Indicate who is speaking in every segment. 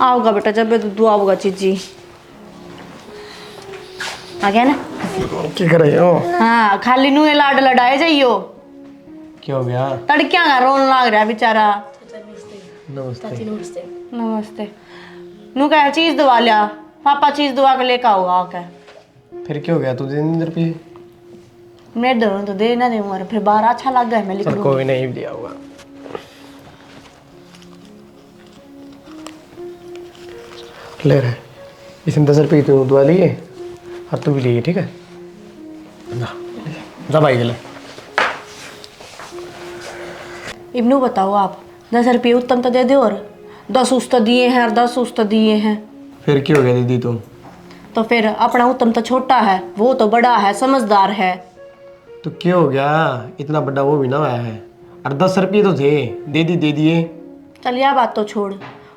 Speaker 1: आओगा बेटा जब दूध आओगा चीजी। आ गया ना?
Speaker 2: क्या कर रहे हो?
Speaker 1: हाँ खाली नू लाड लड़ाए जाइयो।
Speaker 2: क्या हो गया?
Speaker 1: तड़किया का रोन लाग रहा बेचारा।
Speaker 2: नमस्ते।
Speaker 1: नमस्ते। नू कह चीज दवा लिया, पापा चीज दवा के लेकर आओगा आके।
Speaker 2: फिर क्या हो गया? तुझे नींद पे
Speaker 1: मैं दोनों तो दे ना दे और फिर बाहर अच्छा लग गया मैं लिख लूंगी।
Speaker 2: कोई नहीं दिया होगा। ले रहे इसमें 10 रुपये तू दवा लिए और तू भी लिए, ठीक है ना? जा भाई गले।
Speaker 1: इब्नू बताओ आप 10 रुपये उत्तम तो दे दे और 10 उस तो दिए हैं और 10 उस तो दिए हैं।
Speaker 2: फिर क्या हो गया दीदी तुम?
Speaker 1: तो फिर अपना उत्तम तो छोटा है, वो तो बड़ा है, समझदार है।
Speaker 2: तो क्या हो गया? इतना बड़ा वो भी ना आया है और 10 रुपये तो थे, दे दिए।
Speaker 1: चल यह बात तो छोड़,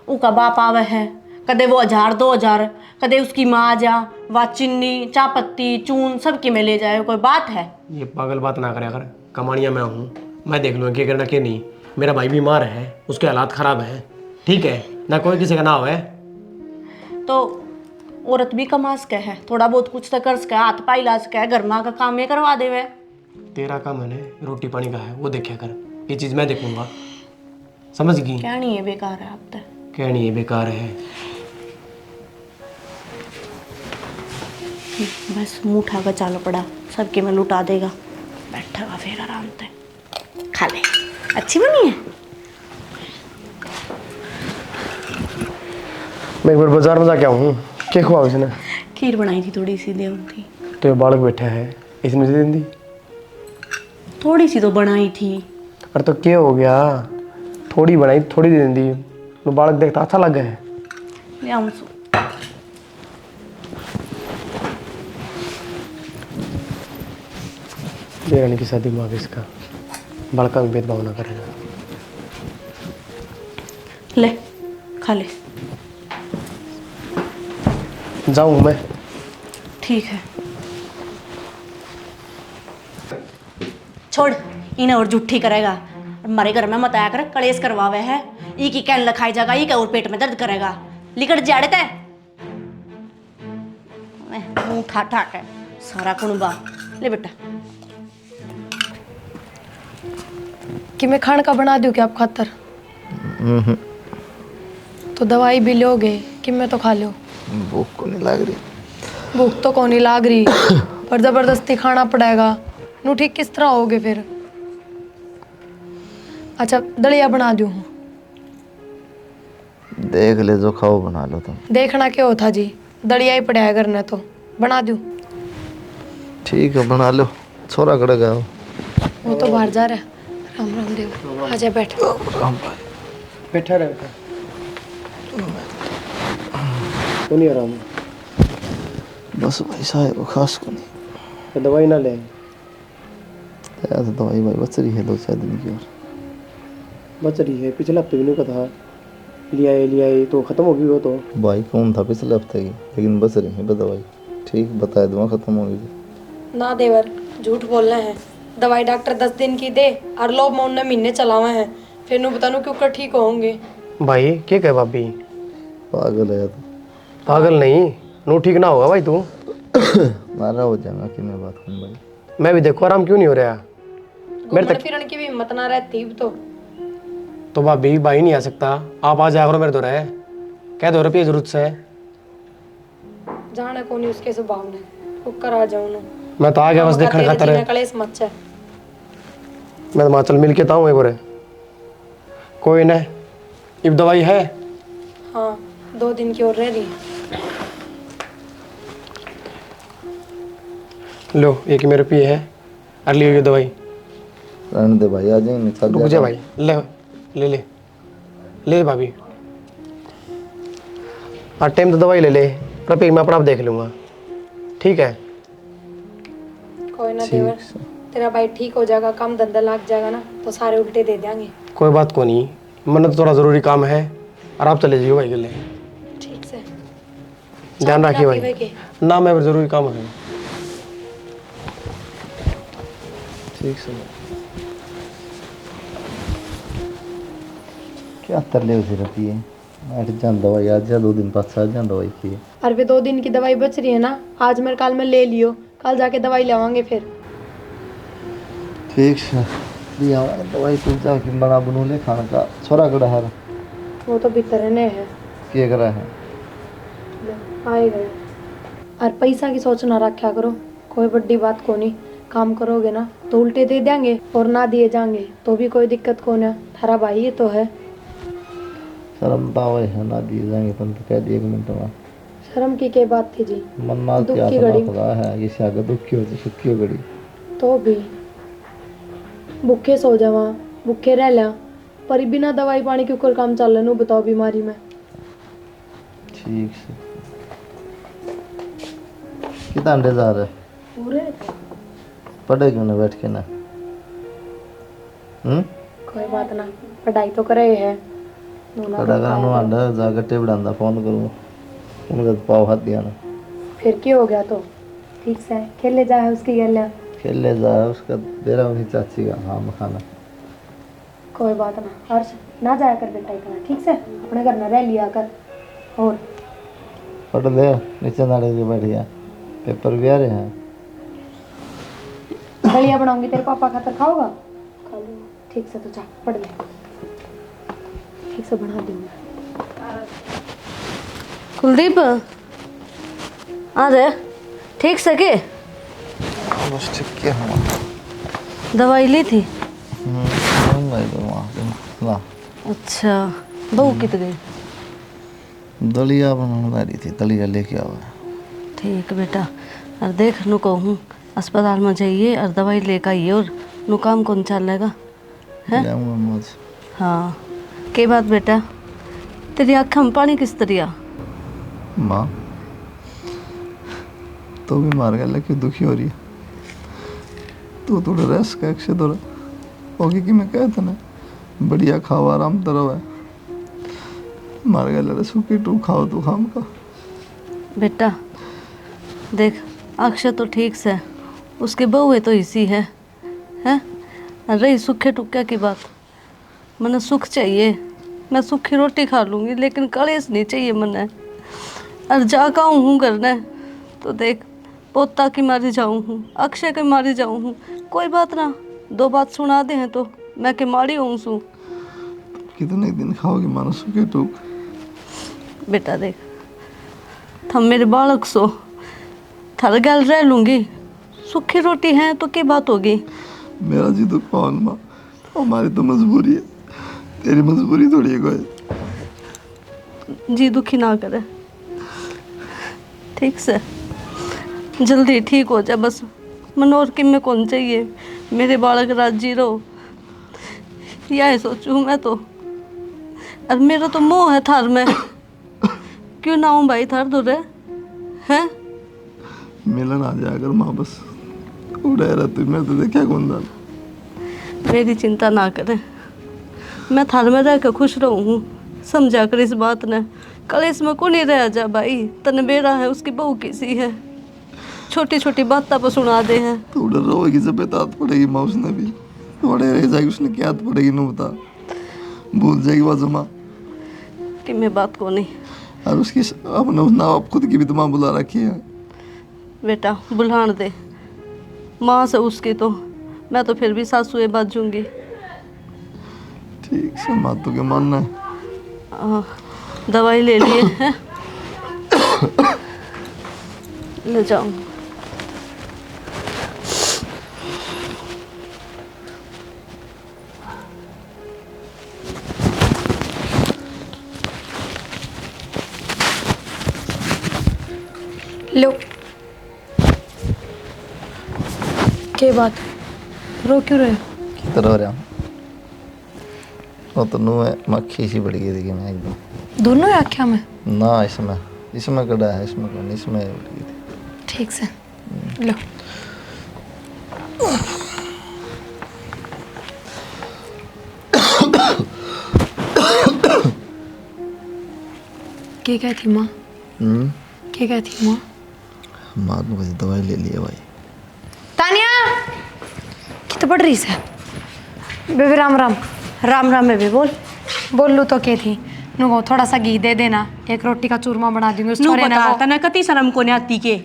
Speaker 1: उसका बाप आवे है कदे वो 1000 2000, कदे उसकी माँ जा वा चीनी चापत्ती चून सबकी में ले जाए, कोई बात है?
Speaker 2: ये पागल बात ना करे, अगर कमानिया मैं हूँ, मैं देख लूँगा क्या करना क्या नहीं। मेरा भाई बीमार है, उसके हालात ख़राब हैं, ठीक है ना? कोई किसी का ना हो है
Speaker 1: तो औरत भी कमा सके है, थोड़ा बहुत कुछ तो कर सके, हाथ पाई ला सके, घर माँ का काम ये करवा दे वे।
Speaker 2: तेरा काम है ना रोटी पानी का है, वो देखा कर, ये चीज़ मैं देखूंगा, समझ गई?
Speaker 1: क्या नहीं है, बेकार है आप तो।
Speaker 2: क्या नहीं है बेकार है?
Speaker 1: बस मुँह उठा कर चालो पड़ा, सबके में लुटा देगा। बैठा फिर आराम से खा ले। अच्छी बनी है।
Speaker 2: मैं एक बार बाजार में जाके आऊँ, क्या खुआ इसने?
Speaker 1: खीर बनाई थी थोड़ी सी दे थी।
Speaker 2: तो ये बालक बैठा है, इसमें से दी
Speaker 1: थोड़ी सी तो बनाई थी।
Speaker 2: अरे तो क्या हो गया? थोड़ी बनाई थोड़ी दे दी, तो बालक देखता अच्छा लग गया है।
Speaker 1: ले आऊँ सो।
Speaker 2: देरानी की शादी में इसका बालका में भेदभाव ना करेगा।
Speaker 1: ले खा ले।
Speaker 2: जाऊँ मैं?
Speaker 1: ठीक है छोड़, इन्हें और झूठी करेगा। हमारे घर में मत आया कर, कलेश करवावे है। ई की कैन लखाई जाएगा, ई का और पेट में दर्द करेगा। लिकड़ जाड़े ते मुंह ठा ठा के सारा कुणबा। ले बेटा।
Speaker 3: कि मैं खान का बना दूं क्या आप खातर? तो दवाई भी लोगे कि मैं तो खा लो?
Speaker 4: भूख को नहीं लग रही।
Speaker 3: भूख तो कौन ही लाग रही, पर जबरदस्ती खाना पड़ेगा। नू ठीक किस तरह होगे फिर? अच्छा दलिया बना दूं?
Speaker 4: देख ले जो खाओ बना लो तुम।
Speaker 3: देखना क्या होता जी, दलिया ही पड़ा है घर ने, तो बना दूं?
Speaker 4: ठीक है बना लो, छोरा कड़ गया
Speaker 3: वो तो बाहर जा रहा है। राम राम देव, आजा बैठ।
Speaker 4: राम भाई
Speaker 2: बैठा रहे तो नहीं आराम?
Speaker 4: बस भाई साहब खास को नहीं।
Speaker 2: तो दवाई ना ले?
Speaker 4: यार तो दवाई भाई बच रही है 2-4 दिन की और
Speaker 2: बच रही है। पिछले हफ्ते भी नहीं का था, लिया तो खत्म हो गई वो तो।
Speaker 4: भाई कौन था पिछले हफ्ते की, लेकिन बच रही है दवाई। ठीक बताया दवा खत्म हो गई
Speaker 3: ना देवर झूठ बोलना है। दवाई डॉक्टर 10 दिन की दे और लोग मैं उन्हें महीने चलावे हैं, फिर नू बता क्यों कर ठीक होंगे।
Speaker 2: भाई क्या कहे भाभी?
Speaker 4: पागल है तो।
Speaker 2: पागल नहीं, नू ठीक ना होगा भाई तू।
Speaker 4: मारा हो जाएगा कि मैं बात करूं भाई।
Speaker 2: मैं भी देखो आराम क्यों नहीं हो रहा मेरे
Speaker 3: घूमने
Speaker 2: तक।
Speaker 3: फिरने की भी हिम्मत ना रहती
Speaker 2: तो भाभी भाई नहीं आ सकता, आप आ जाया करो मेरे तो रहे। कह दो रुपये जरूरत से।
Speaker 3: जाने को नहीं उसके स्वभाव ने, ऊपर आ जाऊं ना।
Speaker 2: मैं तो आ गया बस देखने खातर है।
Speaker 3: कलेश मत है।
Speaker 2: मैं तो चल मिल के ताऊँ एक बार। कोई ना, अब दवाई है?
Speaker 3: हाँ 2 दिन की और रह रही।
Speaker 2: लो एक मेरे पे है, और ली हुई दवाई।
Speaker 4: रहने दे भाई, आ जाएंगे चल
Speaker 2: रुक जा भाई, ले भाभी। और टाइम तो दवाई ले ले, रुपये मैं अपना आप देख लूँगा, ठीक है?
Speaker 3: कोई ना देवर, तेरा भाई ठीक हो जाएगा, काम धंधा लग जाएगा ना, तो सारे उल्टे दे देंगे।
Speaker 2: कोई बात को नहीं, मन तो थोड़ा ज़रूरी काम है, और आप चले जाइए भाई के लिए।
Speaker 3: ठीक से
Speaker 2: ध्यान रखिए भाई। ना मैं ज़रूरी काम है।
Speaker 4: ठीक से क्या तरले उसे रखी है। अट जान दवाई आज जा 2 दिन पास आ जान दवाई की
Speaker 3: और वे 2 दिन की दवाई बच रही है ना, आज मेरे कल में ले लियो, कल जाके दवाई लेवांगे फिर।
Speaker 4: ठीक है दिया दवाई तू जाके बना बनू ले खाने का छोरा कड़ा है
Speaker 3: वो तो भीतर ने है,
Speaker 4: क्या करा है
Speaker 3: आए गए। और पैसा की सोच ना रखा करो, कोई बड़ी बात को नहीं, काम करोगे ना तो उल्टे दे देंगे और ना दिए जाएंगे तो भी कोई दिक्कत को ना, थारा भाई ये तो है।
Speaker 4: शर्म पावे है ना दिए जाएंगे तुम तो कह दिए 1 मिनट में
Speaker 3: शर्म की क्या बात थी जी,
Speaker 4: मन ना
Speaker 3: दुख
Speaker 4: क्या
Speaker 3: की घड़ी
Speaker 4: पता है ये सागर दुखी हो तो सुखी हो घड़ी
Speaker 3: तो भी भूखे सो जावा, भूखे रह ला, पर बिना दवाई पानी के ऊपर काम चल रहा, बताओ बीमारी में।
Speaker 4: ठीक से कितना अंडे जा रहे
Speaker 3: पूरे
Speaker 4: पढ़े क्यों ना बैठ के ना
Speaker 3: कोई बात ना, पढ़ाई तो करे है
Speaker 4: पढ़ा कर अंडा जाकर टेबड़ा फोन करूँ उनका तो पाव हाथ दिया ना
Speaker 3: फिर क्या हो गया तो ठीक से खेले जाए उसकी गल,
Speaker 4: खेलने जाए उसका दे रहा हूँ चाची का हाँ मखाना
Speaker 3: कोई बात ना। हर्ष ना जाया कर बेटा इतना, ठीक से अपने घर में रह लिया कर। और
Speaker 4: पढ़ ले नीचे नाले के बैठ गया पेपर भी आ रहे हैं
Speaker 3: दलिया बनाऊंगी तेरे पापा खातर, खाओगा? खा लो ठीक से, तो जा पढ़ ले, ठीक से बना दूंगा।
Speaker 1: कुलदीप आ जाए ठीक से के
Speaker 4: बस ठीक क्या हुआ
Speaker 1: दवाई ली थी?
Speaker 4: ला
Speaker 1: अच्छा बहू कित गई?
Speaker 4: दलिया बनाने रही थी दलिया लेके आओ
Speaker 1: ठीक बेटा, और देख नु कहूँ अस्पताल में जाइए और दवाई लेकर आइए, और नु काम कौन चलेगा है? हाँ के बात बेटा, तेरी आँखों में पानी किस तरह?
Speaker 4: माँ तो भी मार गया क्यों दुखी हो रही है तू थोड़ा रेस्ट का अक्षय थोड़ा होगी कि मैं कहता ना बढ़िया खाओ आराम करो है मार गया लड़े सूखी टू खाओ तू खाम का
Speaker 1: बेटा देख अक्षय तो ठीक से, उसके बहू तो इसी है हैं? रही सूखे टुक्के की बात, मैंने सुख चाहिए, मैं सूखी रोटी खा लूँगी लेकिन कलेश नहीं चाहिए मैंने। और जा का हूँ करने तो देख पोता की मारी जाऊँ हूँ, अक्षय की मारी जाऊँ हूँ, कोई बात ना 2 बात सुना दे हैं तो मैं के मारी हूँ सू।
Speaker 4: कितने दिन खाओगे मानो सूखे टूक?
Speaker 1: बेटा देख थम मेरे बालक सो, थर गल रह लूँगी, सूखी रोटी है तो क्या बात होगी?
Speaker 4: मेरा जी दुख पावन माँ, हमारी तो मजबूरी है, तेरी मजबूरी थोड़ी है कोई।
Speaker 1: जी दुखी ना करे, ठीक से जल्दी ठीक हो जाए बस, मन और कि में कौन चाहिए, मेरे बालक राजी रहो यही सोचूँ मैं तो। और मेरा तो मोह है थार में, क्यों ना हूँ भाई थार दूर है?
Speaker 4: मिलन आ जाए अगर माँ बस उड़ा रहती मैं तो देखा कौन दाल।
Speaker 1: मेरी चिंता ना करें, मैं थार में रह कर खुश रहूँ हूँ, समझा कर इस बात ने, कल इसमें को नहीं रह जा भाई, तन बेरा है उसकी बहू किसी है, छोटी छोटी बातें पर सुना दे हैं।
Speaker 4: तो डर रोएगी जब आदत पड़ेगी माँ उसने भी थोड़े रह जाएगी उसने क्या आदत पड़ेगी न बता भूल जाएगी बाजू माँ
Speaker 1: कि मैं बात को नहीं।
Speaker 4: और उसकी अपने ना आप खुद की भी तो माँ बुला रखी है।
Speaker 1: बेटा बुलान दे माँ से उसकी, तो मैं तो फिर भी सासुए बाजूंगी।
Speaker 4: ठीक से माँ तो क्या मानना है?
Speaker 1: दवाई ले लिए हैं ले जाऊँ।
Speaker 3: लो क्या बात, रो क्यों रहे?
Speaker 4: किधर हो रहा हूँ वो तो नू है मक्खी सी बढ़ गई थी मैं एकदम।
Speaker 3: दोनों ही आख्या में?
Speaker 4: ना इसमें कड़ा है इसमें कौन इसमें बढ़ गई थी।
Speaker 3: ठीक से लो। क्या कहती माँ? क्या कहती माँ?
Speaker 4: माँ तो बस दवाई ले लिया भाई।
Speaker 3: तानिया कितना पढ़ रही है? बेबी राम राम। राम राम बेबी, बोल बोल लू तो क्या थी? नुको थोड़ा सा घी दे देना, एक रोटी का चूरमा बना दूंगी उस
Speaker 5: नू
Speaker 3: छोरे ने
Speaker 5: बता
Speaker 3: वो।
Speaker 5: तने कति शर्म को नहीं आती के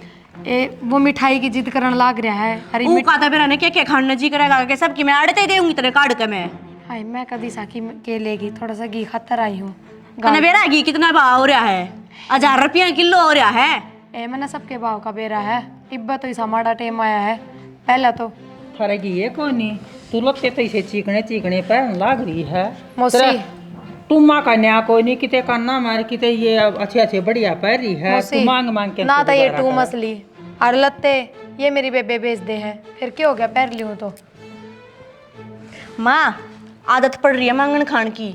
Speaker 3: वो मिठाई की जिद करने लाग रहा है। अरे
Speaker 5: ऊ काता बेरा ने के खाने जी करेगा के सब की मैं आड़ते ही देऊंगी तेरे काट के मैं।
Speaker 3: हाय मैं कदी साकी के लेगी, थोड़ा सा घी खातर आई हूँ।
Speaker 5: तने बेरा घी कितना भाव हो रहा है? 1000 रुपया किलो हो रहा है।
Speaker 3: ए मैंने सबके भाव का बेरा है, इब्बा तो इस हमारा टेम आया है। पहला तो
Speaker 6: थारे घी है कोनी, तू लगते तो इसे चीकने चीकने पे लाग रही है।
Speaker 3: मौसी
Speaker 6: तुम का न्या कोई नहीं, किते का ना मार किते ये अच्छे अच्छे बढ़िया पह रही है।
Speaker 3: मौसी
Speaker 6: तू मांग मांग के
Speaker 3: ना
Speaker 6: इनको
Speaker 3: था ये
Speaker 6: गुजारा
Speaker 3: टू
Speaker 6: कर।
Speaker 3: मसली और लत्ते ये मेरी बेबे बेच दे है, फिर क्या हो गया पैर ली हूँ तो।
Speaker 5: माँ आदत पड़ रही है मांगन खान की,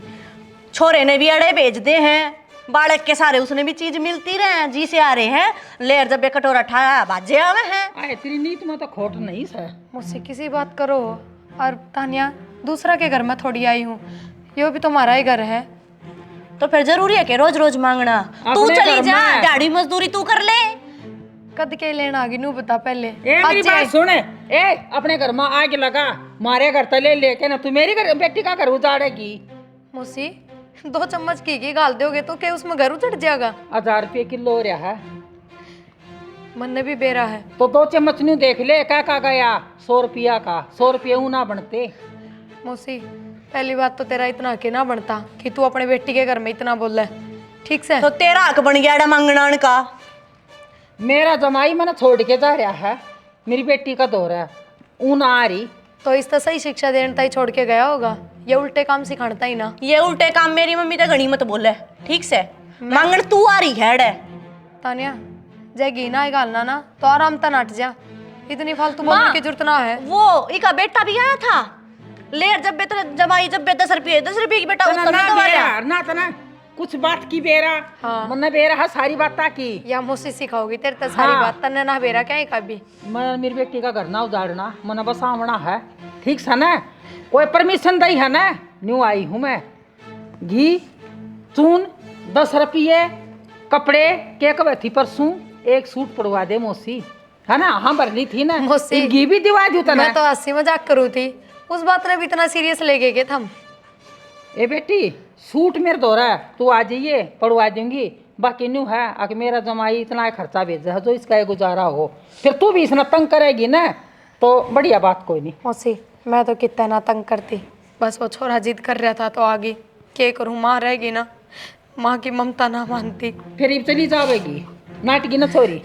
Speaker 5: छोरे ने भी अड़े भेज दे हैं, बालक के सारे उसने भी चीज मिलती रहे जी से आ रहे हैं, लेर जब कटोरा ठा बाजे आवे हैं।
Speaker 6: आए तेरी नीत में तो खोट नहीं है।
Speaker 3: मुझसे किसी बात करो। और तानिया दूसरा के घर में थोड़ी आई हूँ, ये भी तुम्हारा ही घर है।
Speaker 5: तो फिर जरूरी है कि रोज रोज मांगना? तू
Speaker 6: अपने
Speaker 5: चली
Speaker 6: घर
Speaker 5: जा,
Speaker 6: में।
Speaker 5: दिहाड़ी मजदूरी तू कर ले।
Speaker 3: कद के लेना आ गई नू बता पहले।
Speaker 6: ए मेरी
Speaker 3: आज
Speaker 6: बात सुन, ए अपने घर में आग लगा, मारे घर तले लेके ना तू मेरी घर बेटी का घर उजाड़ेगी।
Speaker 3: मुसी 2 चम्मच घी गाल दोगे तो क्या उसमें घर उजड़ जाएगा?
Speaker 6: 1000 रुपये किलो हो रहा है
Speaker 3: मन ने भी बेरा है।
Speaker 6: तो 2 चम्मच न्यू देख ले, क्या का गया 100 रुपया का, 100 रुपये ऊ ना बनते।
Speaker 3: मौसी पहली बात तो तेरा इतना के ना बनता कि तू अपने बेटी के घर में इतना बोल है, ठीक से?
Speaker 5: तो तेरा हक बन गया एड़ा मांगना का।
Speaker 6: मेरा जमाई मैंने छोड़ के जा रहा है, मेरी बेटी का दौर है, ऊ ना आ रही।
Speaker 3: तो इस तो सही शिक्षा देने ही छोड़ के गया होगा, ये उल्टे काम सिखाता ही ना।
Speaker 5: ये उल्टे काम मेरी मम्मी तो घनी मत बोले, ठीक से? मांगन तू आ रही है एड़े।
Speaker 3: तानिया जय घी ना गालना ना तो आराम ता नट जा, इतनी फालतू बोलने की जरूरत ना है।
Speaker 5: वो इका बेटा भी आया था, लेर जब बे तेरे जमाई जब बे 10 रुपये की बेटा
Speaker 6: तना
Speaker 5: उसका
Speaker 6: ना
Speaker 5: भी तो आया।
Speaker 6: बेरा ना तना कुछ बात की बेरा।
Speaker 3: हाँ।
Speaker 6: मन्ना बेरा है सारी बात की।
Speaker 3: या मुझसे सिखाओगी तेरे तो सारी
Speaker 6: हाँ।
Speaker 3: बात, तन्ने ना बेरा क्या है कभी।
Speaker 6: मैं मेरी बेटी का घर ना उजाड़ना, मना बस आवना है, ठीक है ना? कोई परमिशन दई है ना? न्यू आई हूँ मैं। घी चून 10 रुपये, कपड़े के कवे थी परसों, एक सूट पड़वा दे मौसी, है ना? हाँ भर ली थी ना
Speaker 3: मौसी,
Speaker 6: एक घी भी दिवा दी तना।
Speaker 3: मैं तो हंसी मजाक करू थी, उस बात ने भी इतना सीरियस ले गए हम।
Speaker 6: ए बेटी सूट मेरे दौरा है, तू आ जाइए पड़वा दूंगी, बाकी न्यू है आके मेरा जमाई इतना खर्चा भेजा है जो इसका ये गुजारा हो, फिर तू भी इतना तंग करेगी ना तो बढ़िया बात कोई नहीं।
Speaker 3: मौसी मैं तो कितना ना तंग करती, बस वो छोरा जिद कर रहा था तो आगे क्या करूँ, माँ रहेगी ना, माँ की ममता ना मानती।
Speaker 6: फिर अब चली जावेगी नाटकी न छोरी।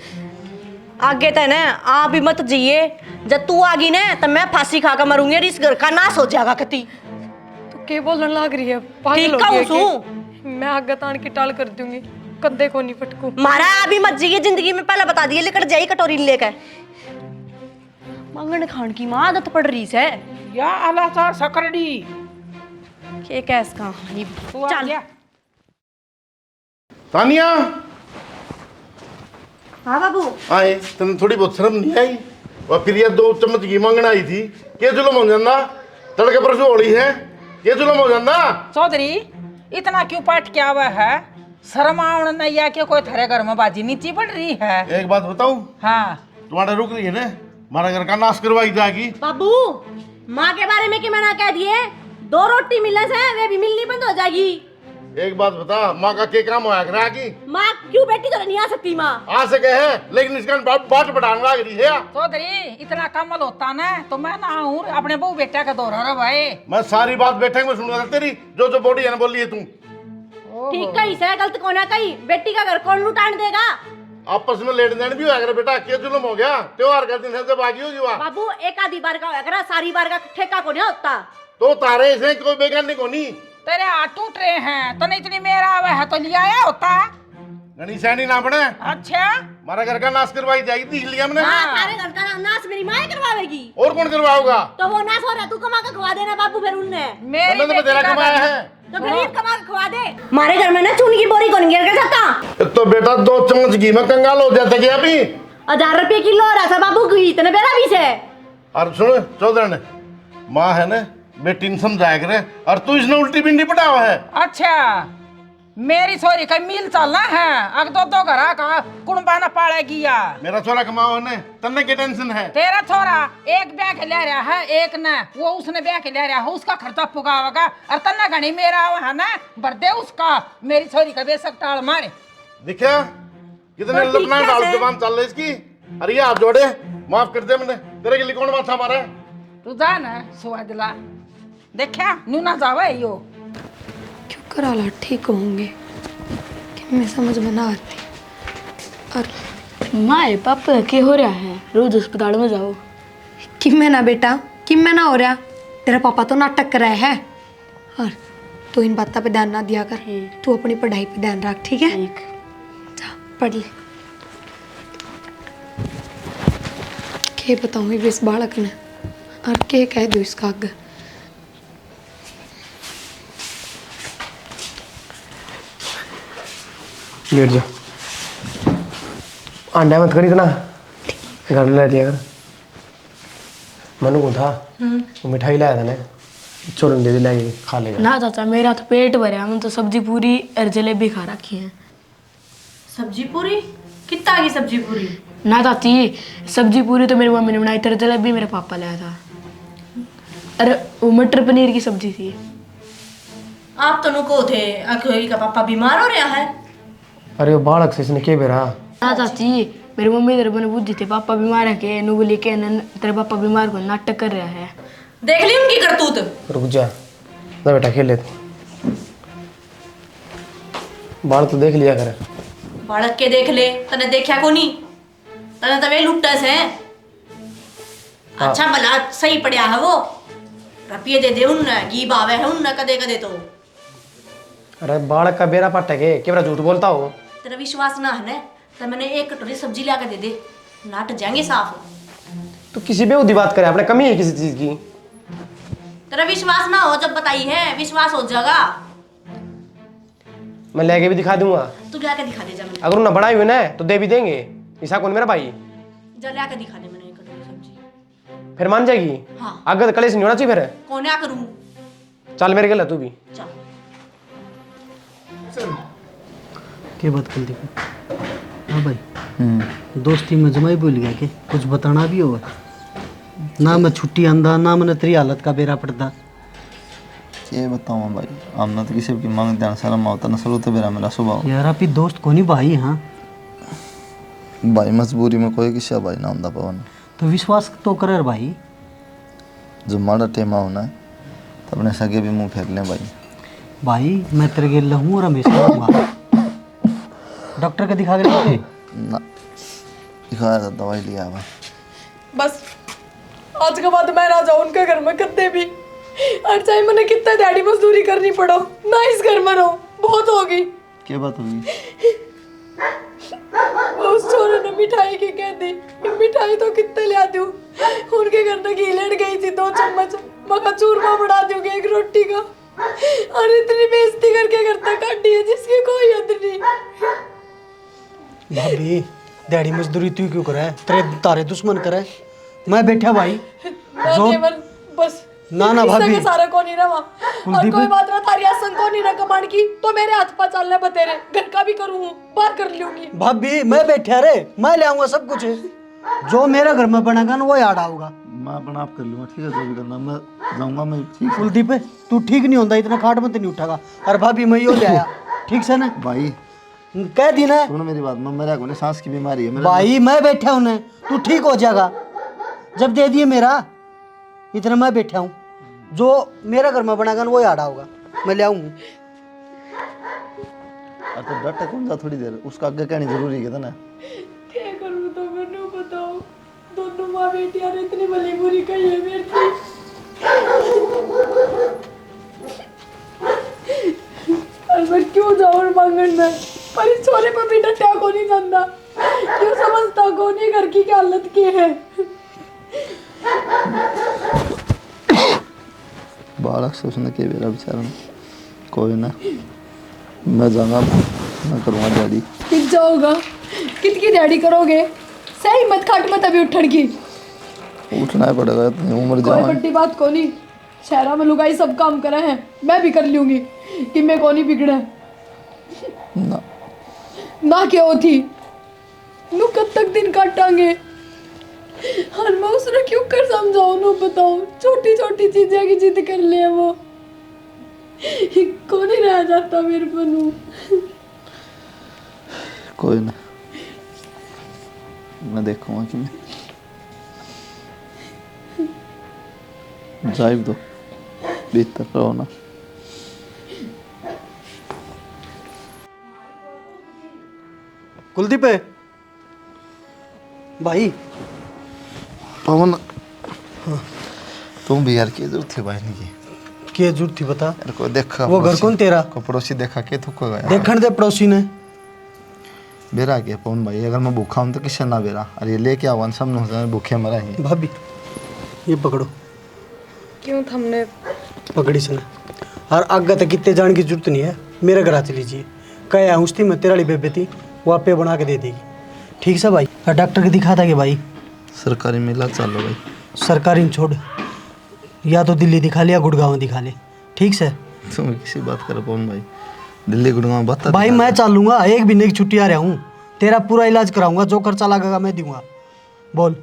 Speaker 5: आगे तो ना आप भी मत जिए, जब तू आ गई ना तब मैं फांसी खा कर मरूंगी और इस घर का नाश हो जाएगा कति।
Speaker 3: तो क्या बोलने लग रही है, पागल
Speaker 5: ठीक
Speaker 3: हो
Speaker 5: कहूँ
Speaker 3: गई है
Speaker 5: सू?
Speaker 3: कि? मैं आगे तान की टाल कर दूंगी, कद्दे को नहीं पटकू।
Speaker 5: मारा अभी मत जिए जिंदगी में, पहले बता दिए लेकर जाई कटोरी लेकर। मांगन खान की माँ आदत पड़ रही है।
Speaker 6: या अल्लाह चार सकरडी
Speaker 5: के कैस का
Speaker 6: तू आ
Speaker 5: चल।
Speaker 6: गया।
Speaker 7: तानिया
Speaker 5: हाँ बाबू
Speaker 7: आए तेन थोड़ी बहुत शर्म नहीं आई? और फिर ये 2 चम्मच घी मांगना आई थी, के जुलम हो जाना? तड़के परसों होली है, के जुलम हो जाना?
Speaker 6: चौधरी इतना क्यों पाट क्या हुआ है? शर्म आवन नहीं आ के कोई थारे घर में बाजी नीची पड़ रही है।
Speaker 7: एक बात बताऊं,
Speaker 6: हाँ
Speaker 7: तुम्हारा रुक रही है ना, हमारा घर का नाश करवाई जाएगी।
Speaker 5: बाबू माँ के बारे में कि मैंने कह दिए, 2 रोटी मिलने से वे भी मिलनी बंद हो जाएगी।
Speaker 7: एक बात बता, माँ का क्या काम होया करा की?
Speaker 5: माँ क्यों बेटी तो नहीं आ सकती माँ?
Speaker 7: आ सके है, लेकिन इसका बाट बढ़ाने लग रही है।
Speaker 6: चौधरी इतना कमल होता ना तो मैं ना आऊं अपने बहू बेटा का दौरा रे भाई।
Speaker 7: मैं सारी बात बैठे में सुन रहा था तेरी, जो जो बॉडी है ना बोली है तू।
Speaker 5: ठीक कही से गलत कौन है कही, बेटी का घर कौन लुटान देगा?
Speaker 7: आपस में लेन देन भी होया करे बेटा, क्या जुलम हो गया? त्योहार का दिन है जब आगी होगी वहाँ,
Speaker 5: बाबू एक आधी बार का होया करा, सारी बार का ठेका को नहीं होता।
Speaker 7: तो तारे से कोई बेगानी को नहीं।
Speaker 6: तेरे हाथ टूट रहे हैं तो नहीं इतनी मेरा आवा है तो लिया आया होता।
Speaker 7: गणेश सैनी ना बने,
Speaker 6: अच्छा
Speaker 7: हमारा घर का नाश करवाई जाएगी, देख लिया हमने।
Speaker 5: सारे घर का नाश मेरी माँ करवाएगी।
Speaker 7: और कौन करवाओगा?
Speaker 5: तो वो नाश हो रहा, तू कमा के खवा देना बाबू फिर उनने।
Speaker 6: मेरी
Speaker 7: हमने तो
Speaker 6: बेटी
Speaker 7: तेरा
Speaker 6: का
Speaker 7: कमाया
Speaker 6: घर-
Speaker 7: है।
Speaker 5: तो गरीब कमा के खवा दे। हमारे घर में ना चून की बोरी कौन गिर के सकता?
Speaker 7: तो बेटा 2 चम्मच घी में कंगाल हो जाता क्या अभी?
Speaker 5: 1000 रुपये किलो हो रहा था बाबू घी, इतने बेरा भी से।
Speaker 7: और सुन चौधरी, माँ है ना बेटी ने समझाया करे, और तू इसने उल्टी बिंडी पटावा है।
Speaker 6: अच्छा मेरी छोरी का मिल चलना है अग दो घरा का कुणबा न पाड़ेगी या
Speaker 7: मेरा छोरा कमाओ ने तन्ने की टेंशन है।
Speaker 6: तेरा छोरा एक ब्याह के ले रहा है एक न वो उसने ब्याह के ले रहा है उसका खर्चा पुगावेगा और तन्ना घनी मेरा है ना भर दे उसका मेरी छोरी का बेशक टाल मारे
Speaker 7: दिखा कितने लपना डाल जबान चल रही इसकी। अरे ये आप जोड़े माफ कर दे मैंने तेरे के लिए कौन माथा मारा है।
Speaker 6: तू जा ना सुवादला देखा न्यू ना जावे यो
Speaker 3: क्यों कराला ठीक होंगे कि मैं समझ में ना आती। और
Speaker 8: माए पापा के हो रहा है रोज अस्पताल में जाओ।
Speaker 3: कि मैं ना बेटा कि मैं ना हो रहा तेरा पापा तो नाटक कर रहा है। और तू इन बातों पे ध्यान ना दिया कर तू अपनी पढ़ाई पे ध्यान रख ठीक है। जा पढ़ ले। के बताऊंगी इस बालक ने और के कह दो इसका आगे।
Speaker 2: लेट जा अंडा मत करी इतना घर में ले दिया कर। मनु को था वो मिठाई लाया था ना छोड़न दे लाएगी खा लेगा।
Speaker 8: ना चाचा मेरा तो पेट भरा है, मैं तो सब्जी पूरी और जलेबी खा रखी है।
Speaker 5: सब्जी पूरी कितना की सब्जी पूरी?
Speaker 8: ना चाची सब्जी पूरी तो मेरी मम्मी ने बनाई थी, जलेबी मेरे पापा लाया था। अरे वो मटर पनीर की सब्जी थी।
Speaker 5: आप तो नुको थे अखोई का पापा बीमार हो रहा है।
Speaker 2: अरे वो बालक से इसने क्या बेरा।
Speaker 8: ना चाची मेरी मम्मी तेरे बने बुद्धि थे पापा बीमार है के नु बोली के तेरे पापा बीमार को नाटक कर रहा है।
Speaker 5: देख ली उनकी करतूत।
Speaker 2: रुक जा ना बेटा खेल लेते बाल तो देख लिया कर।
Speaker 5: बालक के देख ले तने देखा को नहीं तने तवे लुट्टस है। अच्छा भला सही पड़या है वो रुपये दे उनने घी बावे है उनने कदे कदे तो।
Speaker 2: अरे बालक का बेरा पट है क्या झूठ बोलता हो।
Speaker 5: तेरा विश्वास ना है ना तो मैंने एक कटोरी सब्जी ला के दे दे नाट जाएंगे साफ।
Speaker 2: तो किसी बेहूदी बात करे अपने कमी है किसी चीज की।
Speaker 5: तेरा विश्वास ना हो जब बताई है विश्वास हो जाएगा।
Speaker 2: मैं लेके भी दिखा दूंगा।
Speaker 5: तू ला के दिखा दे जा मैंने।
Speaker 2: अगर उन्हें बढ़ाई हुई ना तो दे भी देंगे। ईसा कौन मेरा भाई
Speaker 5: जा ला के दिखा दे मैंने एक कटोरी सब्जी।
Speaker 2: फिर मान जाएगी।
Speaker 5: हाँ।
Speaker 2: आगे कलेश नहीं होना चाहिए फिर।
Speaker 5: कौन क्या करूं।
Speaker 2: चल मेरे गला तू भी
Speaker 5: चल
Speaker 9: के बात कर दी। हाँ भाई दोस्ती में जमाई बोल गया के कुछ बताना भी होगा ना। मैं छुट्टी आंदा ना मैंने तेरी हालत का बेरा पड़ता।
Speaker 4: ये बताऊँ भाई आमना तो किसी की मांग ध्यान शर्म आवता ना सलो तो मेरा स्वभाव
Speaker 9: यार आप ही दोस्त को नहीं भाई। हाँ
Speaker 4: भाई मजबूरी में कोई किसी भाई ना होता पवन
Speaker 9: तो विश्वास तो कर भाई।
Speaker 4: जो माड़ा टेमा होना है तो अपने सगे भी मुंह फेर लें भाई।
Speaker 9: भाई मैं तेरे गे लहूँ और हमेशा रहूँगा। डॉक्टर को दिखा के लेके
Speaker 4: ना दिखाया था दवाई लिया भाई।
Speaker 3: बस आज के बाद मैं ना जाऊं उनके घर में कत्ते भी। और चाहे मैंने कितना दिहाड़ी मजदूरी करनी पड़ो ना इस घर में रहो बहुत होगी।
Speaker 4: क्या बात होगी।
Speaker 3: उस छोरे ने मिठाई की कह दी मिठाई तो कितने ले दूं। उनके घर में घी लड़ गई थी 2 चम्मच मगर चूरमा बना दूंगी एक रोटी का। और इतनी बेइज्जती करके करता काटी है जिसकी कोई हद नहीं।
Speaker 9: भाभी दिहाड़ी मजदूरी तू क्यों करे तेरे तारे दुश्मन करे। मैं बैठा भाई जो
Speaker 3: बस
Speaker 9: ना ना भाभी
Speaker 3: के सारा को नहीं रहा और कोई बात ना थारी आसन को नहीं ना कमांड की तो मेरे हाथ पा चलने बतेरे घर का भी करूँ बाहर कर लूंगी।
Speaker 9: भाभी मैं बैठा रे मैं ले आऊंगा सब कुछ जो मेरे घर में बनेगा ना वो याद आऊंगा।
Speaker 4: मैं अपना आप कर लूँगा ठीक है जो भी करना मैं जाऊँगा मैं ठीक है।
Speaker 9: कुलदीप तू ठीक नहीं होता इतना खाट मत नहीं उठागा। और भाभी मैं यो ले आया ठीक से ना
Speaker 4: भाई
Speaker 9: कह दी ना
Speaker 4: सुनो मेरी बात मैं मेरा को सांस की बीमारी है मेरा
Speaker 9: भाई मैं बैठा हूँ ना तू ठीक हो जाएगा जब दे दिए मेरा इतना मैं बैठा हूँ जो मेरा घर में बनागा ना वो याद आऊंगा मैं ले आऊंगा।
Speaker 4: तो डट कौन जा थोड़ी देर उसका आगे कहनी जरूरी है ना।
Speaker 3: क्या करूँ तो मैंने बताओ दोनों माँ बेटी यार इतनी भली बुरी कही है मेरी। और मैं क्यों जाऊँ मांगन में पर इस छोरे पर भी डटा को नहीं जानता क्यों समझता को नहीं घर की क्या हालत की है।
Speaker 4: बालक से उसने के बेरा बेचारा कोई ना मैं जाऊँगा मैं करूँगा डैडी।
Speaker 3: कित जाओगा कितनी डैडी करोगे सही मत खाट मत अभी उठन की
Speaker 4: उठना ही पड़ेगा इतनी उम्र
Speaker 3: कोई
Speaker 4: जाऊँ।
Speaker 3: बड़ी बात को नहीं शहरा में लुगाई सब काम करे हैं मैं भी कर लूंगी कि मैं को नहीं बिगड़े।
Speaker 4: ना
Speaker 8: ना क्यों थी? नु कब तक दिन काटांगे? और मैं उसने क्यों कर समझाऊं? नु बताओ, छोटी छोटी चीजें की जिद कर ले वो कौन ही रह जाता मेरे पर नु।
Speaker 4: कोई ना, मैं देखूंगा कि मैं जाइब दो भीतर रहो ना।
Speaker 9: कुलदीप है भाई।
Speaker 4: पवन, तुम भी यार की जरूरत थी भाई की
Speaker 9: क्या जरूरत थी बता?
Speaker 4: यार को देखा
Speaker 9: वो घर कौन तेरा?
Speaker 4: को पड़ोसी देखा के थुक गया।
Speaker 9: देखने दे पड़ोसी ने।
Speaker 4: बेरा के पवन भाई, अगर मैं भूखा हूं तो किससे ना बेरा। अरे ये लेके आवन सब न हो जाए, भूखे मरा ही।
Speaker 9: भाभी ये पकड़ो।
Speaker 3: क्यों थमने?
Speaker 9: पकड़ी सने और आगे तक कितने जाने की जरूरत नहीं है। मेरे घर आ लीजिए। कह आऊँ थी मैं, तेरा वाली बेबे थी, वो आपे बना के दे देगी। ठीक से भाई? और डॉक्टर के दिखा था कि भाई
Speaker 4: सरकारी मिला चालो भाई।
Speaker 9: सरकारी में छोड़, या तो दिल्ली दिखा ले या गुड़गांव दिखा ले। ठीक से?
Speaker 4: तुम किसी बात करो पवन भाई, दिल्ली गुड़गांव बता
Speaker 9: भाई मैं चलूंगा, 1 महीने की छुट्टी आ रहा हूँ, तेरा पूरा इलाज कराऊंगा, जो खर्चा लगेगा मैं दूंगा। बोल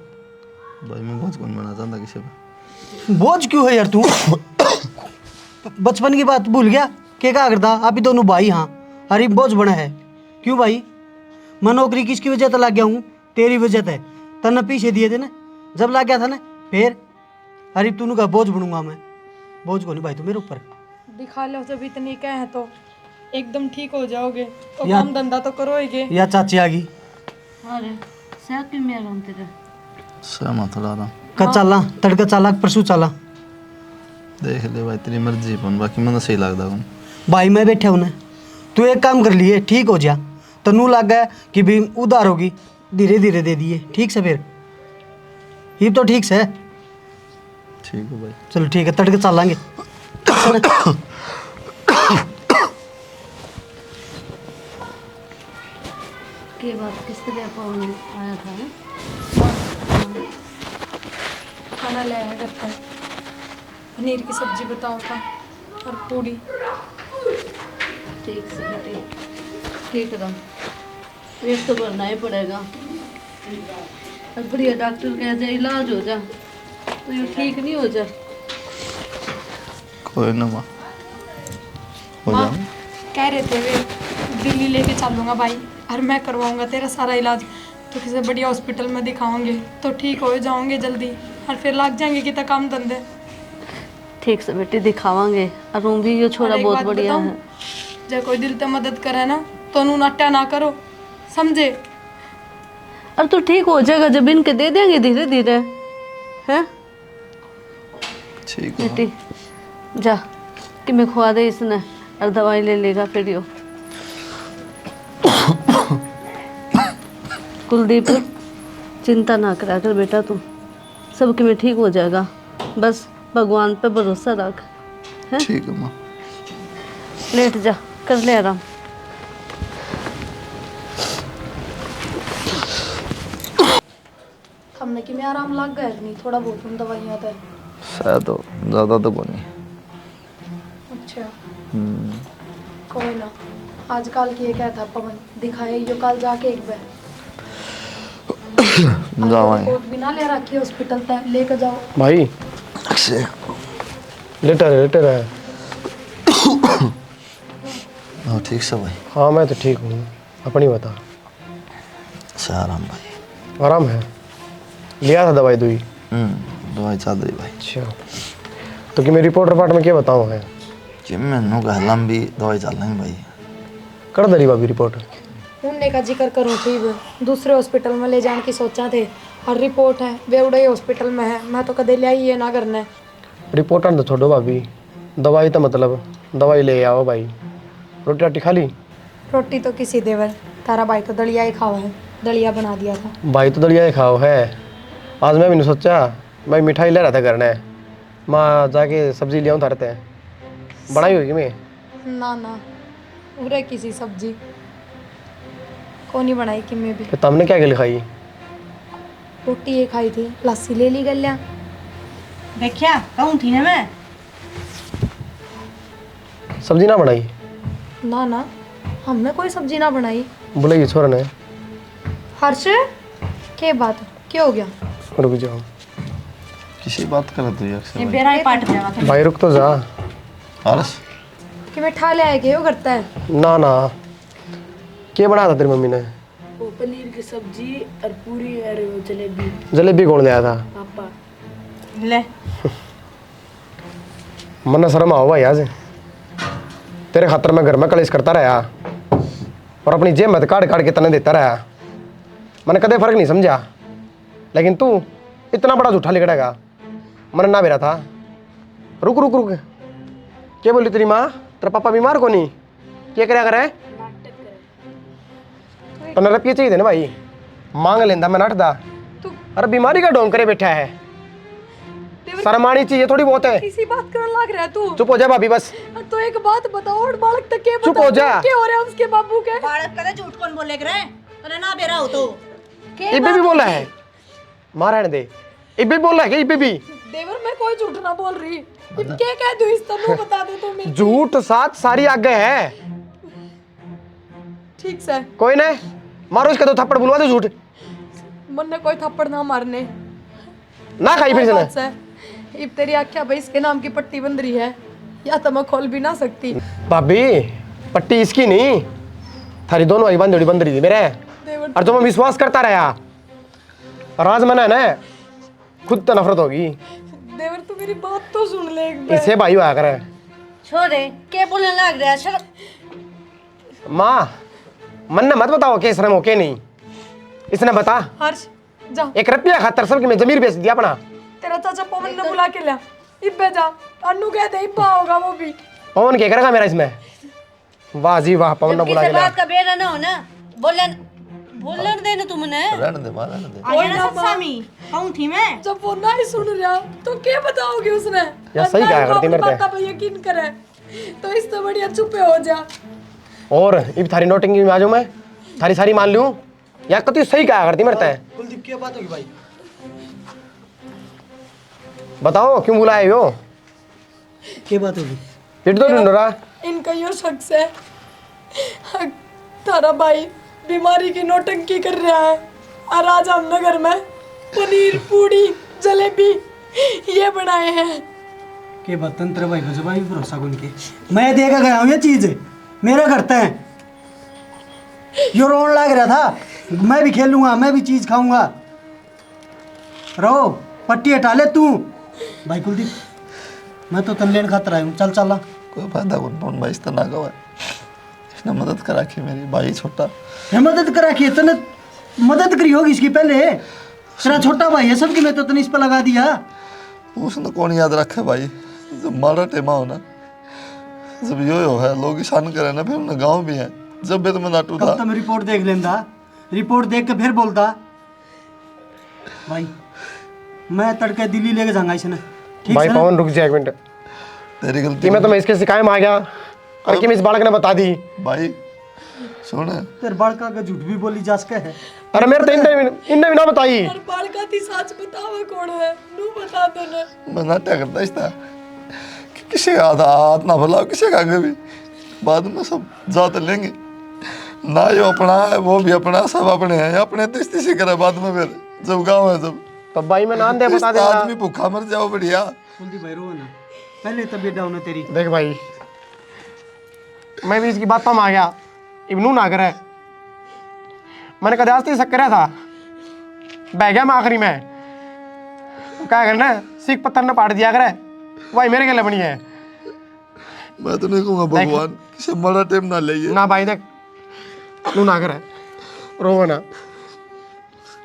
Speaker 4: भाई। मैं बोझ कौन बना चाहता किसी पे।
Speaker 9: बोझ क्यों है यार तू? बचपन की बात भूल गया? क्या करता? आप ही दोनों भाई। हाँ, अरे बोझ बना है क्यों भाई? मैं नौकरी किसकी वजह से लग गया हूँ? तेरी वजह से। तन्ने पीछे दिए थे ना जब लग गया था ना, फिर अरे तूने कहा बोझ बनूंगा मैं। बोझ को नहीं भाई तू मेरे ऊपर।
Speaker 3: दिखा लो, जब इतनी कह है तो एकदम ठीक हो जाओगे। तो
Speaker 9: या-
Speaker 3: काम धंधा तो करोगे।
Speaker 9: या चाची आ गई।
Speaker 1: अरे सह क्यों मेरा हम तेरे?
Speaker 4: सहमत थोड़ा रहा।
Speaker 9: कब चला? तड़का चला परसों चला?
Speaker 4: देख ले भाई, तेरी मर्जी पवन, बाकी मैं सही लगता हूँ
Speaker 9: भाई। मैं बैठा हूँ ना, तू एक काम कर लिए, ठीक हो जा। तनू लग गया कि भी उधार होगी, धीरे धीरे दे दिए। ठीक से? फिर ये तो ठीक से।
Speaker 4: ठीक है भाई।
Speaker 9: चलो ठीक है, तड़के चलेंगे।
Speaker 1: के बात किस तरह पवन आया था ना?
Speaker 3: खाना ले आया घर पर, पनीर की सब्जी बताओ था और पूड़ी।
Speaker 1: ठीक से बेटे, ठीक रहा। पेट तो भरना ही पड़ेगा। और बढ़िया डॉक्टर कह जाए इलाज हो जा, तो ये ठीक नहीं हो जा।
Speaker 4: कोई ना माँ, हो
Speaker 3: माँ
Speaker 4: जाऊँ।
Speaker 3: कह रहे थे वे दिल्ली लेके चलूँगा भाई, और मैं करवाऊँगा तेरा सारा इलाज। तो किसी बढ़िया हॉस्पिटल में दिखाओगे तो ठीक हो जाओगे जल्दी, और फिर लग जाएंगे कि तक काम धंधे।
Speaker 1: ठीक से बेटी दिखावांगे। और रूम भी ये छोरा
Speaker 3: और एक
Speaker 1: बहुत
Speaker 3: बात
Speaker 1: बढ़िया
Speaker 3: बताऊं?
Speaker 1: है।
Speaker 3: जब कोई दिल से मदद करे ना तो नू नट्टा ना करो, समझे?
Speaker 1: और तू ठीक हो जाएगा जब इनके दे देंगे धीरे धीरे। है
Speaker 4: ठीक है।
Speaker 1: बेटी जा कि मैं खुआ दे इसने, और दवाई ले लेगा फिर यो। कुलदीप चिंता ना करा कर बेटा, तू सब कि में ठीक हो जाएगा। बस भगवान पे भरोसा रख। है
Speaker 4: ठीक है माँ।
Speaker 1: लेट जा, कर ले आराम।
Speaker 3: हमने कि में आराम लग गया नहीं, थोड़ा बहुत उन दवाइयाँ था।
Speaker 4: शायद तो ज़्यादा तो बनी।
Speaker 3: अच्छा कोई ना, आजकल की ये क्या था पवन, दिखाए यो कल जाके एक बार।
Speaker 4: जाओ
Speaker 3: रिपोर्ट भी ना ले रखी हॉस्पिटल तक लेकर जाओ
Speaker 2: भाई।
Speaker 4: अक्षय
Speaker 2: लेटर है।
Speaker 4: हाँ ठीक से भाई।
Speaker 2: हाँ मैं तो ठीक हूँ, अपनी बता।
Speaker 4: आराम भाई।
Speaker 2: आराम है? लिया था दवाई दुई?
Speaker 4: दवाई चल रही भाई।
Speaker 2: अच्छा, तो कि मैं रिपोर्ट में क्या बताऊँ है
Speaker 4: कि मैनू कह लंबी दवाई चल रही भाई।
Speaker 2: कर दरी भाभी रिपोर्ट।
Speaker 3: उनने का जिक्र करूँ थी दूसरे हॉस्पिटल में ले जाने की सोचा थे, और रिपोर्ट है वे उड़े हॉस्पिटल में है। मैं तो कदे ले आई है ना करना।
Speaker 2: रिपोर्ट तो छोड़ो भाभी, दवाई तो मतलब दवाई ले आओ भाई। रोटी राटी खा ली?
Speaker 3: रोटी तो किसी देवर, तारा भाई तो दलिया ही खावा है, दलिया बना दिया था।
Speaker 2: भाई तो दलिया ही खाओ है। आज मैं भी नहीं सोचा, मैं मिठाई ले रहा था करने, माँ जाके सब्जी ले आऊँ धरते हैं। बनाई होगी मैं?
Speaker 3: ना ना, उरे किसी सब्जी को नहीं बनाई कि मैं भी।
Speaker 2: फिर तुमने क्या गिल खाई?
Speaker 3: रोटी ये खाई थी, लस्सी ले ली गलिया।
Speaker 5: देखिया कहूँ थी ना मैं।
Speaker 2: सब्जी ना बनाई?
Speaker 3: ना ना, हमने कोई सब्जी ना बनाई।
Speaker 2: बोले ये छोरा ने।
Speaker 3: हर्ष क्या बात क्या हो गया?
Speaker 2: रुक जाओ,
Speaker 4: किसी बात कर तू
Speaker 5: ये
Speaker 4: अक्षय
Speaker 5: बेरा ही पाट जावा था।
Speaker 2: भाई रुक तो जा।
Speaker 4: हर्ष
Speaker 3: कि मैं ठा ले आएगा वो करता है।
Speaker 2: ना ना, क्या बनाया था तेरी मम्मी ने?
Speaker 8: वो पनीर की सब्जी और पूरी और वो जलेबी।
Speaker 2: जलेबी कौन ले आया था?
Speaker 8: पापा।
Speaker 5: ले
Speaker 2: मन शर्म आओ भाई आज। तेरे खातर मैं घर में कलेश करता रहा और अपनी जेब में काट काट के तने देता रहा। मैंने कदे फर्क नहीं समझा, लेकिन तू इतना बड़ा झूठा लिखड़ेगा मन ना बेरा था। रुक रुक रुक, क्या बोली तेरी माँ? तेरा पापा बीमार को नहीं? क्या करे करे? तने रुपये चाहिए थे ना भाई, मांग लेंदा मैं नटदा। अरे बीमारी का ढोंग करे बैठा है, शर्मानी चाहिए थोड़ी बहुत है।
Speaker 3: किसी बात करने लग रहा है तू।
Speaker 2: चुप हो जा भाभी बस।
Speaker 3: तो एक बात बताओ, और बालक तक के
Speaker 2: चुप हो जा।
Speaker 3: क्या हो रहा है उसके बाबू के?
Speaker 5: बालक कदे झूठ कौन बोले करे? तने ना बेरा हो तो
Speaker 2: इब्बे भी बोला है, मारा है दे। इब्बे बोला है कि इब्बे भी?
Speaker 3: देवर मैं कोई झूठ ना बोल रही। अब क्या कह दूं इस तरह बता दे तो मैं।
Speaker 2: झूठ साथ सारी आगे है।
Speaker 3: ठीक से
Speaker 2: कोई नहीं, मारो इसका तो थप्पड़ बुलवा दो। झूठ
Speaker 3: मन ने कोई थप्पड़ ना मारने
Speaker 2: ना खाई फिर
Speaker 3: बात
Speaker 2: से।
Speaker 3: से। इब तेरी आख्या भाई इसके नाम की पट्टी बंद रही है, या तो मैं खोल भी ना सकती।
Speaker 2: भाभी पट्टी इसकी नहीं, थारी दोनों ही बंदड़ी बंद रही थी मेरे।
Speaker 3: देवर
Speaker 2: और जो मैं विश्वास करता रहा, और आज मैंने ना खुद तो नफरत होगी।
Speaker 3: देवर तू मेरी बात तो सुन ले एक बार।
Speaker 2: इसे भाई हुआ करे।
Speaker 5: छोरे के बोलने लग रहा है? शर्म
Speaker 2: माँ मन ने मत बताओ के शर्म हो के नहीं, इसने बता।
Speaker 3: हर्ष जा,
Speaker 2: एक रुपया खातर सबकी मैं जमीर बेच दिया अपना।
Speaker 3: तेरा चाचा पवन ने बुला के लिया। इब्बे जा, अन्नू कहते इब्बा होगा वो भी।
Speaker 2: पवन क्या करेगा मेरा इसमें? वाह जी वाह, पवन ने बुला के
Speaker 5: किसी
Speaker 2: लिया।
Speaker 5: बात का बेरा ना हो ना, बोलन बोलन दे ना तुमने।
Speaker 4: रहने दे मां, रहने दे।
Speaker 5: आगे ना सत्सामी कहूं थी मैं।
Speaker 3: जब वो ना ही सुन रहा तो क्या बताओगे उसने?
Speaker 2: यार सही कहा करती मेरे
Speaker 3: बात पे यकीन करे तो इससे बढ़िया चुपे हो जा।
Speaker 2: और इब थारी नोटिंग में आ जाऊं मैं, थारी सारी मान लूं या कति सही कहा करती मेरे ते?
Speaker 9: कुलदीप क्या बात होगी भाई?
Speaker 2: बताओ क्यों बुलाए हो?
Speaker 9: क्या बात होगी?
Speaker 2: पिट तो ढूंढ रहा।
Speaker 3: इनका यो शख्स है, तारा भाई बीमारी की नौटंकी कर रहा है और आज हम नगर में पनीर पूड़ी जलेबी ये बनाए हैं।
Speaker 9: के बात तंत्र भाई को जबाई भरोसा कौन के? मैं देखा गया हूँ ये चीज, मेरा करते हैं। यो रोन लग रहा था, मैं भी खेलूंगा, मैं भी चीज खाऊंगा। रहो पट्टी हटा ले तू। भाई कुलदीप, मैं तो तन लेन खातर आया हूँ, चल चला।
Speaker 4: कोई फायदा कौन पवन भाई इससे ना गवा, इसने मदद करा की मेरी भाई छोटा।
Speaker 9: है मदद करा के तने मदद करी होगी इसकी पहले। तेरा छोटा भाई है सबकी, मैं तो तने इस पर लगा दिया।
Speaker 4: उसने कौन याद रखे भाई, जब मारा टेमा होना, जब यो है लोग ईशान करे ना, फिर उन्हें गाँव भी है। जब भी तुम्हें नाटू
Speaker 9: कब
Speaker 4: था
Speaker 9: तुम रिपोर्ट देख लेंदा, रिपोर्ट देख के फिर बोलता। भाई मैं तड़के दिल्ली लेके जाऊंगा इसने, ठीक
Speaker 2: भाई
Speaker 9: है ना?
Speaker 2: पवन रुक जा एक मिनट।
Speaker 4: तेरी
Speaker 2: कि
Speaker 4: गलती
Speaker 2: मैं तुम्हें इसके शिकायत में आ गया और कि मैं इस बालक ने बता दी।
Speaker 4: भाई सुन,
Speaker 9: तेरे बड़का का झूठ भी बोली जा सके है।
Speaker 2: अरे मेरे तो इनने भी ना बताई।
Speaker 3: और बालका थी सच बतावा कौन है, नू बता दो ना।
Speaker 4: मैं नाट्या करता इसता कि किसी का आधा हाथ ना भला किसी का आगे भी, बाद में सब जाते लेंगे ना। यो अपना है वो भी अपना, सब अपने हैं। अपने तीस करे बाद में, फिर जब गाँव है जब
Speaker 2: तब भाई मैं नाम दे बता
Speaker 4: इस
Speaker 2: देगा।
Speaker 4: आदमी भूखा मर जाओ बढ़िया।
Speaker 9: कुलदीप भाई रो ना, पहले तबीयत डाउन है तेरी।
Speaker 2: देख भाई मैं भी इसकी बात पर आ गया, इब्नू ना करे। मैंने कदे आज शक करा था, बह गया मैं आखिरी में। क्या करना सीख पत्थर ने पाट दिया करे, भाई मेरे गले बनी है।
Speaker 4: मैं तो नहीं कहूँगा भगवान किसी मरा टाइम ना ले
Speaker 2: ना भाई देख, नू ना करे, रो ना।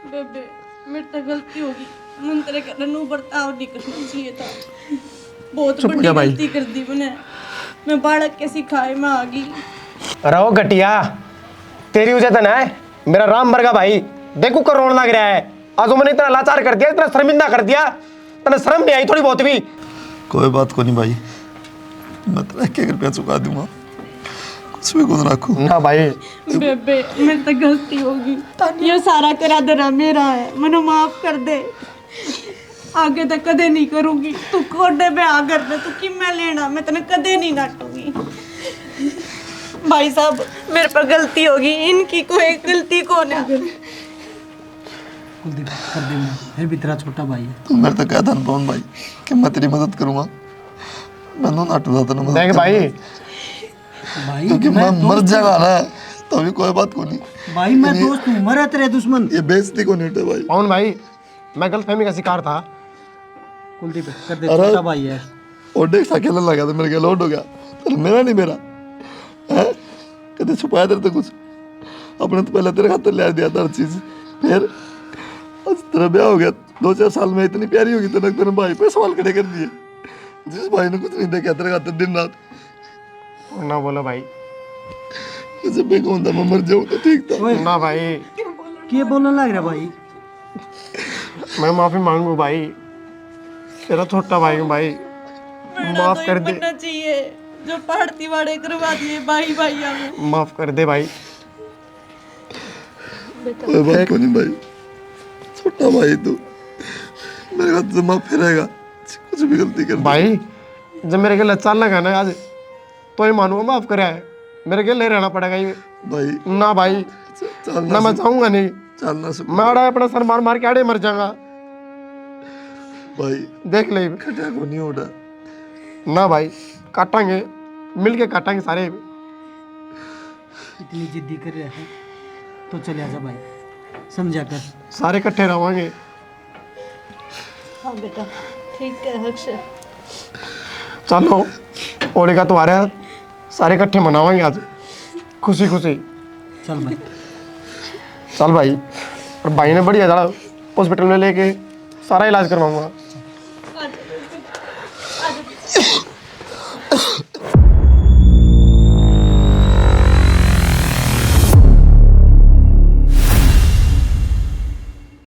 Speaker 5: बेबे मेरे तो गलती होगी, मुन तेरे करनू बर्ताव नहीं करना चाहिए था। बहुत
Speaker 2: चुप हो
Speaker 5: बड़ी
Speaker 2: जा भाई।
Speaker 5: गलती कर दी मैंने। मैं बालक के सिखाए में आ गई।
Speaker 2: रहो घटिया, तेरी वजह से ना है मेरा राम बरगा भाई देखो कर रोने लग रहा है। आज मैंने इतना लाचार कर दिया, इतना शर्मिंदा कर दिया, तने शर्म नहीं आई थोड़ी बहुत भी?
Speaker 4: कोई बात को नहीं भाई, मैं तेरा 1 रुपया चुका दूंगा, कुछ भी गुण रखो
Speaker 2: ना भाई।
Speaker 5: बेबे मेरी तो गलती होगी, ये सारा करा देना मेरा है, मैंने माफ कर दे। आगे तक कदे नहीं करूंगी। तू कोडे पे आ कर दे, तू कि मैं लेना, मैं तेने कदे नहीं डांटूंगी। भाई साहब मेरे पर गलती होगी, इनकी कोई गलती कौन है?
Speaker 9: कुलदीप कर दे मैं, फिर भी तेरा छोटा भाई है।
Speaker 4: तू मेरे तो कहता ना पवन भाई कि मैं तेरी मदद करूंगा, मैं तो नाटू जाता ना मदद
Speaker 2: देख भाई,
Speaker 9: भाई
Speaker 4: क्योंकि मैं मर जाएगा ना तो भी कोई बात को नहीं।
Speaker 9: भाई मैं दोस्त हूँ, मरा तेरे दुश्मन।
Speaker 4: ये बेइज्जती को नहीं हटे भाई।
Speaker 2: पवन भाई, मैं गलतफहमी का शिकार था।
Speaker 9: कुलदीप कर दे,
Speaker 4: अरे-
Speaker 9: छोटा भाई है।
Speaker 4: ओडे सा खेलने लगा तो मेरे के लोड हो गया, तो मेरा नहीं मेरा है, कदे छुपाया तेरे तो कुछ, अपने तो पहले तेरे खातर ले दिया था हर चीज, फिर आज तेरा ब्याह हो गया, 2-4 साल में इतनी प्यारी होगी तेरे तेरे भाई पे सवाल खड़े कर दिए, जिस भाई ने कुछ नहीं देखा तेरे खातर दिन रात।
Speaker 2: ना बोलो भाई,
Speaker 4: जब मैं कहूँ था मैं मर जाऊँ तो ठीक था।
Speaker 2: ना भाई,
Speaker 9: क्या बोलने लग रहा भाई?
Speaker 2: मैं माफी मांगू भाई, तेरा छोटा भाई हूँ भाई, माफ कर दे,
Speaker 5: बनना चाहिए जो पढ़ती वाड़े करवा दिए भाई भैया में।
Speaker 2: माफ कर दे भाई।
Speaker 4: कोई बात को नहीं भाई, छोटा भाई तू मेरे हाथ से माफ फिरेगा, कुछ भी गलती कर
Speaker 2: भाई जब मेरे गले चल लगा ना आज, तो ही मानूंगा माफ करे है, मेरे गले रहना पड़ेगा ये।
Speaker 4: भाई,
Speaker 2: ना भाई, ना मैं चाहूंगा नहीं,
Speaker 4: चलना से
Speaker 2: मैं आड़ा अपना सर मार मार के आड़े मर जाऊंगा।
Speaker 4: भाई
Speaker 2: देख ले,
Speaker 4: खटिया को नहीं उठा।
Speaker 2: ना भाई, काटेंगे, मिल के काटेंगे सारे।
Speaker 9: इतनी जिद्दी कर रहे हैं तो चले आजा भाई, समझा कर।
Speaker 2: सारे इकट्ठे रहोगे।
Speaker 1: हाँ बेटा, ठीक है अक्षय।
Speaker 2: चलो होली का त्योहार है, सारे इकट्ठे मनावाएंगे आज, खुशी खुशी।
Speaker 9: चल भाई।
Speaker 2: चल भाई, और भाई ने बढ़िया ज़्यादा हॉस्पिटल में लेके सारा इलाज करवाऊंगा।